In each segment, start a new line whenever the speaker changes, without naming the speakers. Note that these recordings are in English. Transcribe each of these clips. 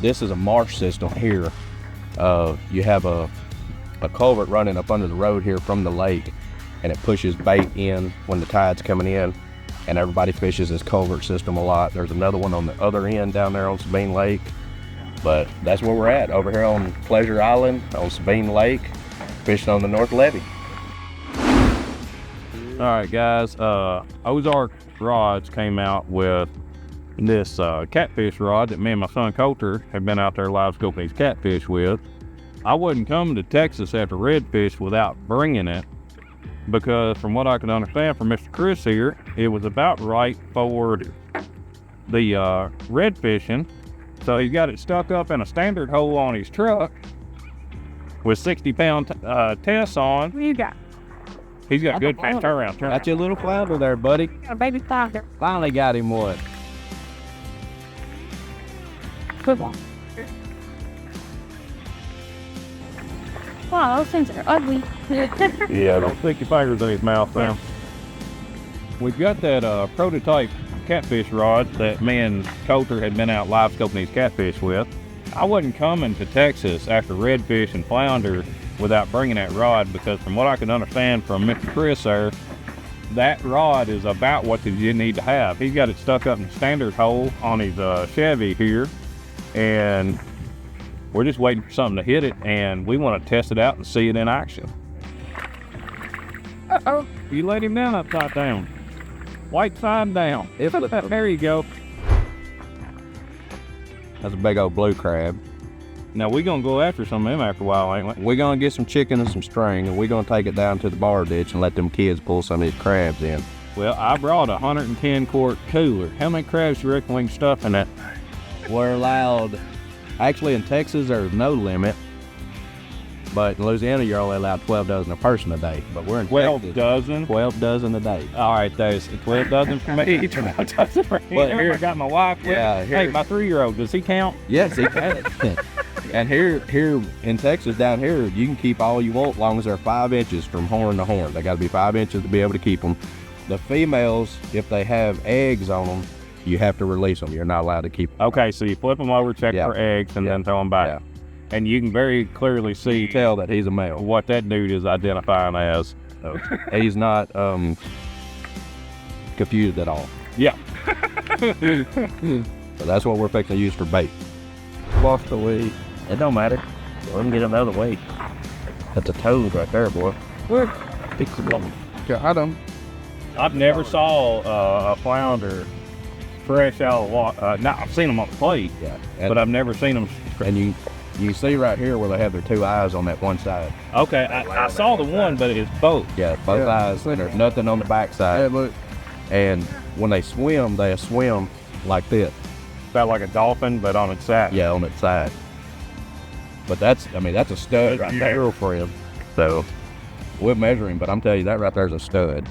this is a marsh system here. You have a culvert running up under the road here from the lake, and it pushes bait in when the tide's coming in, and everybody fishes this culvert system a lot. There's another one on the other end down there on Sabine Lake, but that's where we're at, over here on Pleasure Island on Sabine Lake, fishing on the North Levee.
All right, guys, Ozark Rods came out with this catfish rod that me and my son Coulter have been out there live scoping these catfish with. I wasn't coming to Texas after redfish without bringing it, because from what I could understand from Mr. Chris here, it was about right for the red fishing. So he's got it stuck up in a standard hole on his truck with 60-pound tests on.
What you got?
He's got good fast turnaround.
Got your little flounder there, buddy.
Got a baby flounder.
Finally got him one.
Good one. Wow, those things are ugly.
Yeah, don't stick your fingers in his mouth now. We've got that prototype catfish rod that me and Coulter had been out live scoping these catfish with. I wasn't coming to Texas after redfish and flounder without bringing that rod, because from what I can understand from Mr. Chris there, that rod is about what you need to have. He's got it stuck up in a standard hole on his Chevy here, and we're just waiting for something to hit it, and we want to test it out and see it in action.
Uh-oh.
You laid him down upside down. White side down. There you go.
That's a big old blue crab.
Now we're gonna go after some of them after a while, ain't we?
We're gonna get some chicken and some string, and we're gonna take it down to the bar ditch and let them kids pull some of these crabs in.
Well, I brought a 110 quart cooler. How many crabs do you reckon we can stuff in that?
We're allowed, actually in Texas there's no limit, but in Louisiana you're only allowed 12 dozen a person a day. But we're in
12
Texas,
dozen?
12 dozen a day.
All right, there's 12 dozen for me, 12 dozen for him.
But here-
I got my wife with
Yeah,
me.
here-
Hey, my 3-year-old, does he count?
Yes, he can. And here in Texas, down here, you can keep all you want as long as they're 5 inches from horn to horn. They got to be 5 inches to be able to keep them. The females, if they have eggs on them, you have to release them. You're not allowed to keep them.
Okay, so you flip them over, check
Yeah.
for eggs, and then throw them back.
Yeah.
And you can very clearly see
You tell that he's a male.
what that dude is identifying as.
So he's not confused at all.
Yeah.
So that's what we're fixing to use for bait.
Lost the weight. It don't matter. Let him get another weight. That's a toad right there, boy.
Got him.
I've never saw a flounder fresh out of the water. Now, I've seen them on the plate,
Yeah.
but I've never seen them.
And you see right here where they have their 2 eyes on that one side.
Okay, I saw the one, but it's both.
Yeah, both eyes. There's nothing on the back side.
look.
And when they swim like this.
About like a dolphin, but on its side.
Yeah, on its side. But that's a stud right there for him. So we'll measure him, but I'm telling you, that right there is a stud.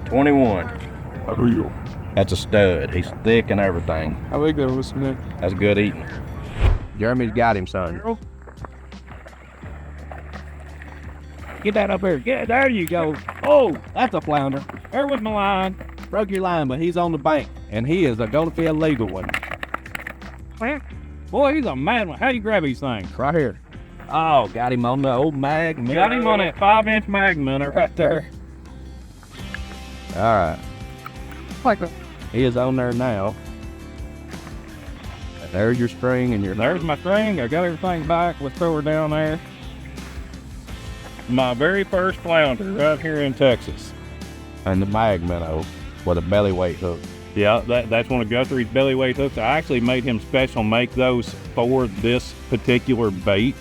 21.
That's a stud. He's thick and everything.
I think that was Nick.
That's good eating. Jeremy's got him, son.
Get that up here. Yeah, there you go.
Oh, that's a flounder.
There was my line.
Broke your line, but he's on the bank. And he is going to be a legal one.
Where?
Boy, he's a mad one. How do you grab these things?
Right here. Oh, got him on the old mag.
Got him on that 5-inch mag minnow right there.
All right.
Like a
He is on there now. And there's your string and your...
There's my string. I got everything back. Let's throw her down there. My very first flounder right here in Texas.
And the mag minnow with a belly weight hook.
Yeah, that's one of Guthrie's belly weight hooks. I actually made him special make those for this particular bait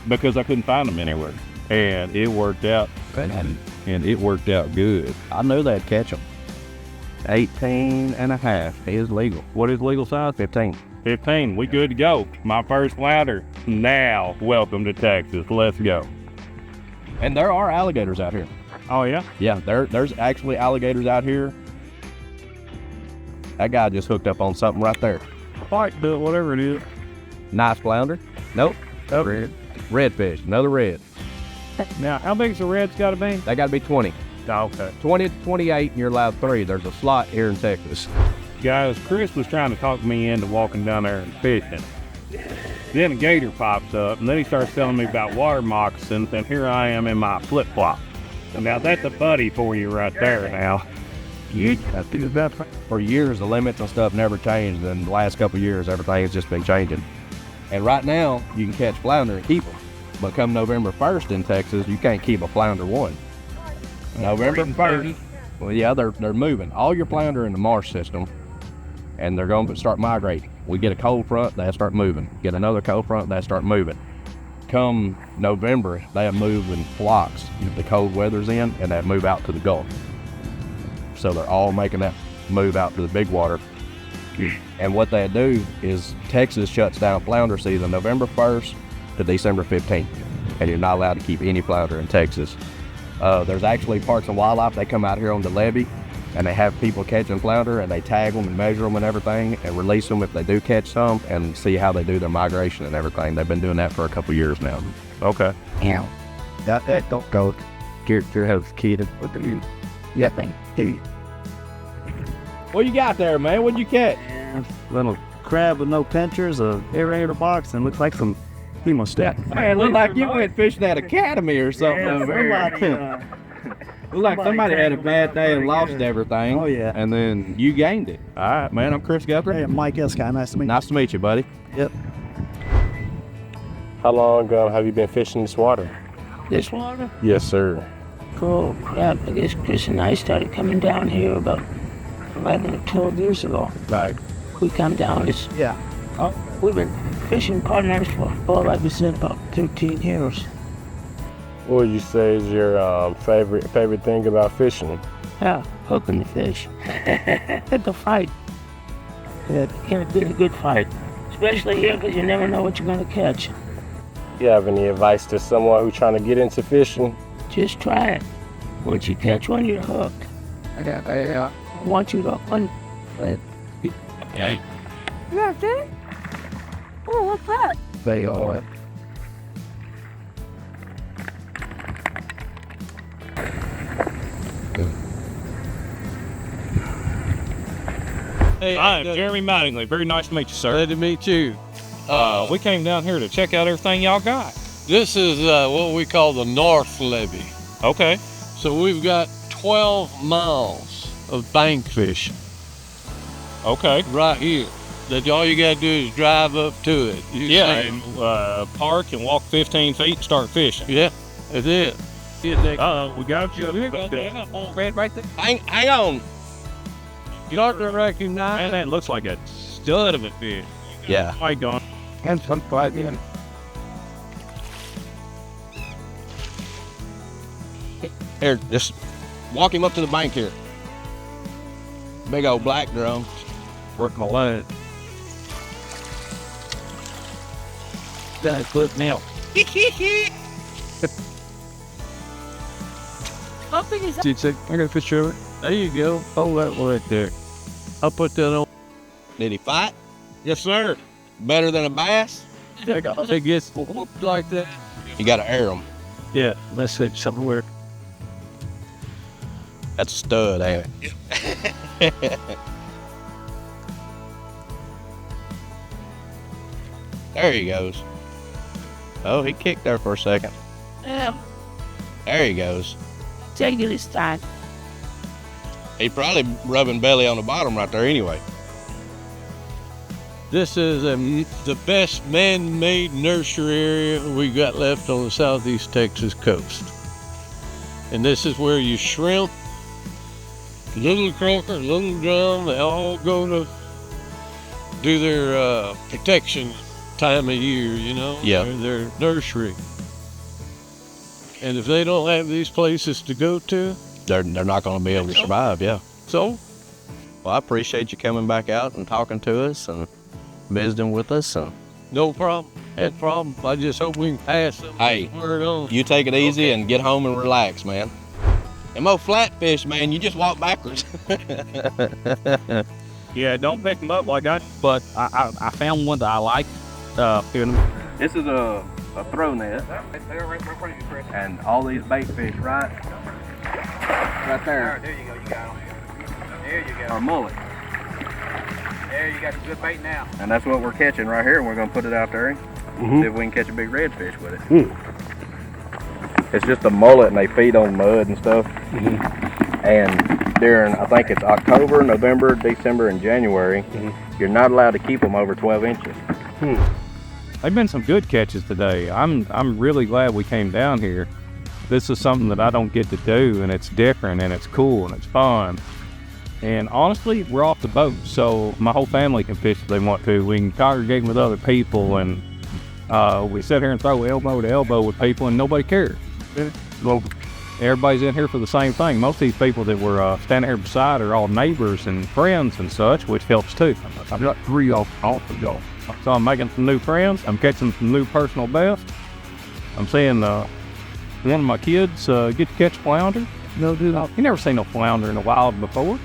because I couldn't find them anywhere. And it worked out. And it worked out good.
I knew they'd catch him. 18 and a half. He is legal.
What is legal size?
15.
15. We good to go. My first flounder. Now, welcome to Texas. Let's go.
And there are alligators out here.
Oh, yeah?
Yeah, there's actually alligators out here. That guy just hooked up on something right there.
Fight bill, whatever it is.
Nice flounder. Nope. Red. Redfish. Another red.
Now, how big's the red's got to be?
They got to be 20.
Okay.
20 to 28, and you're allowed 3. There's a slot here in Texas.
Guys, Chris was trying to talk me into walking down there and fishing. Then a gator pops up, and then he starts telling me about water moccasins, and here I am in my flip-flop. Now that's a buddy for you right there now.
For years, the limits and stuff never changed, and the last couple of years, everything's just been changing. And right now, you can catch flounder and keep them. But come November 1st in Texas, you can't keep a flounder one. November 1st, well, yeah, they're moving. All your flounder in the marsh system, and they're going to start migrating. We get a cold front, they start moving. Get another cold front, they start moving. Come November, they move in flocks. The cold weather's in, and they move out to the Gulf. So they're all making that move out to the big water. And what they do is Texas shuts down flounder season November 1st to December 15th. And you're not allowed to keep any flounder in Texas. There's actually Parks and Wildlife. They come out here on the levee and they have people catching flounder, and they tag them and measure them and everything and release them if they do catch some, and see how they do their migration and everything. They've been doing that for a couple years now.
Okay.
Yeah. That don't go. Get your house kid. Yeah, thank you.
What you got there, man? What'd you catch?
Little crab with no pinchers, a aerator box, and looks like some hemostat.
Man, look like you went fishing at Academy or something. Look like somebody had a bad day and lost everything.
Oh, yeah.
And then you gained it. All right, man. I'm Chris Guthrie.
Hey, I'm Mike Eskai. Nice to meet you.
Nice to meet you, buddy.
Yep.
How long have you been fishing this water?
This water?
Yes, sir.
Oh, crap. I guess Chris and I started coming down here about 11 or 12 years ago.
Right.
We come down. We've been fishing partners for like we said, about 13 years.
What would you say is your favorite thing about fishing?
Yeah, hooking the fish. The fight. Get a good fight. Especially here, because you never know what you're going to catch.
You have any advice to someone who's trying to get into fishing?
Just try it. Once you catch one, you're hooked. Once you got one,
You got that? Oh, what's that?
They are.
Hey, I'm Jeremy Mattingly. Very nice to meet you, sir.
Glad to meet you.
We came down here to check out everything y'all got.
This is what we call the North Levee.
Okay.
So we've got 12 miles of bank fishing
Okay.
right here. That all you gotta do is drive up to it.
And park and walk 15 feet and start fishing.
Yeah, that's it.
We got you.
Red right there. Hang on. You don't recognize.
Man, that looks like a stud of a fish.
Yeah.
My God.
And some fight in.
Here, just walk him up to the bank here. Big old black drum.
Working my line.
that's good now.
How big is that?
Dude, I got a picture of it. There you go. Oh, that one right there. I'll put that on.
Did he fight?
Yes, sir.
Better than a bass?
It gets whooped like that.
You gotta air him.
Yeah, let's see somewhere.
That's a stud, ain't it? There he goes. Oh, he kicked there for a second.
Yeah,
There he goes.
take it this time.
He probably rubbing belly on the bottom right there anyway.
This is the best man-made nursery area we got left on the southeast Texas coast. And this is where you shrimp, little croaker, little drum, they all go to do their protection time of year, you know?
Yeah.
Their nursery. And if they don't have these places to go to,
They're not gonna be able to survive, yeah.
so
Well, I appreciate you coming back out and talking to us and visiting with us. And
no problem. No problem. I just hope we can pass some
Hey,
word on.
you take it easy and get home and relax, man. Them old flatfish, man, you just walk backwards.
Yeah, don't pick them up like that. But I found one that I like.
This is a throw net. And all these bait fish right there.
There you go, you got them. There you go.
Are mullet. There, you got a good bait now. And that's what we're catching right here, and we're gonna put it out there and see if we can catch a big redfish with it. It's just a mullet, and they feed on mud and stuff. And during, I think it's October, November, December, and January, you're not allowed to keep them over 12 inches.
They've been some good catches today. I'm really glad we came down here. This is something that I don't get to do, and it's different, and it's cool, and it's fun. And honestly, we're off the boat, so my whole family can fish if they want to. We can congregate with other people, and we sit here and throw elbow to elbow with people, and nobody cares. Everybody's in here for the same thing. Most of these people that we're standing here beside are all neighbors and friends and such, which helps too. I've got 3 off of y'all. So I'm making some new friends. I'm catching some new personal best. I'm seeing one of my kids get to catch flounder. No, dude, you never seen no flounder in the wild before.